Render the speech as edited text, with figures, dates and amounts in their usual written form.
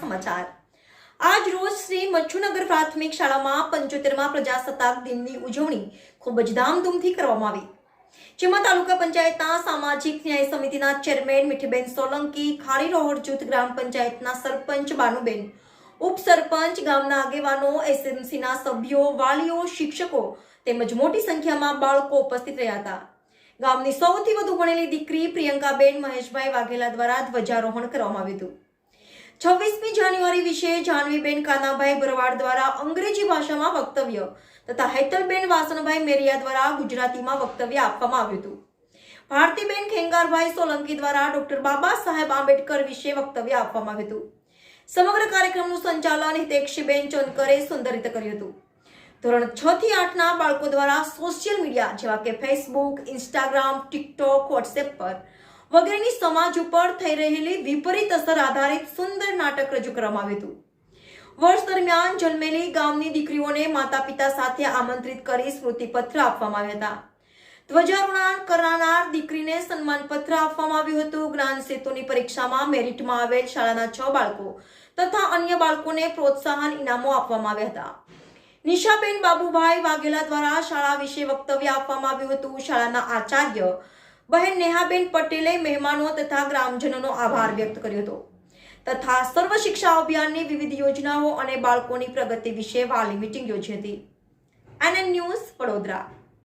સમાચાર આજ રોજ શ્રી મચ્છુનગર પ્રાથમિક શાળામાં 75મા પ્રજાસત્તાક દિનની ઉજવણી ખૂબ જ ધામધૂમથી કરવામાં આવી, જેમાં તાલુકા પંચાયતના સામાજિક ન્યાય સમિતિના ચેરમેન મીઠીબેન સોલંકી, ખારી રોહડ જૂથ ગ્રામ પંચાયતના સરપંચ બાનુબેન, ઉપસરપંચ, ગામના આગેવાનો, એસએમસીના સભ્યો, વાલીઓ, શિક્ષકો તેમજ મોટી સંખ્યામાં બાળકો ઉપસ્થિત રહ્યા હતા. ગામની સૌથી વધુ ભણેલી દીકરી પ્રિયંકાબેન મહેશભાઈ વાઘેલા દ્વારા ધ્વજારોહણ કરવામાં આવ્યું હતું. 26મી જાન્યુઆરી વિશે જાનવીબેન કાનાભાઈ ભરવાડ દ્વારા અંગ્રેજી ભાષામાં વક્તવ્ય તથા હેતલબેન વાસણભાઈ મેરિયા દ્વારા ગુજરાતીમાં વક્તવ્ય આપવામાં આવ્યું હતું. ભારતીબેન ખેંગારભાઈ સોલંકી દ્વારા ડોક્ટર બાબા સાહેબ આંબેડકર વિશે વક્તવ્ય આપવામાં આવ્યું હતું. સમગ્ર કાર્યક્રમનું સંચાલન હિતેક્ષીબેન ચોનકરે સુંદર રીતે કર્યું હતું. ધોરણ 6 થી 8ના બાળકો દ્વારા સોશિયલ મીડિયા જેવા કે ફેસબુક, ઇન્સ્ટાગ્રામ, ટિકટોક, વોટ્સએપ પર વગેરેની સમાજ ઉપર થઈ રહેલી વિપરીત અસર આધારિત સુંદર નાટક રજૂ કરવામાં આવ્યું હતું. વર્ષ દરમિયાન જન્મેલી ગામની દીકરીઓને માતા પિતા સાથે આમંત્રિત કરી સ્મૃતિપત્ર આપવામાં આવ્યા હતા. ધ્વજારોહણ કરનાર દીકરીને સન્માનપત્ર આપવામાં આવ્યું હતું. જ્ઞાન સેતુની પરીક્ષામાં મેરિટમાં આવેલ શાળાના 6 બાળકો તથા અન્ય બાળકોને પ્રોત્સાહન ઇનામો આપવામાં આવ્યા હતા. નિશાબેન બાબુભાઈ વાઘેલા દ્વારા શાળા વિશે વક્તવ્ય આપવામાં આવ્યું હતું. શાળાના આચાર્ય બહેન નેહાબેન પટેલે મહેમાનો તથા ગ્રામજનોનો આભાર વ્યક્ત કર્યો હતો તથા સર્વ શિક્ષા અભિયાનની વિવિધ યોજનાઓ અને બાળકોની પ્રગતિ વિશે વાલી મીટિંગ યોજી હતી. NN news, Vadodara.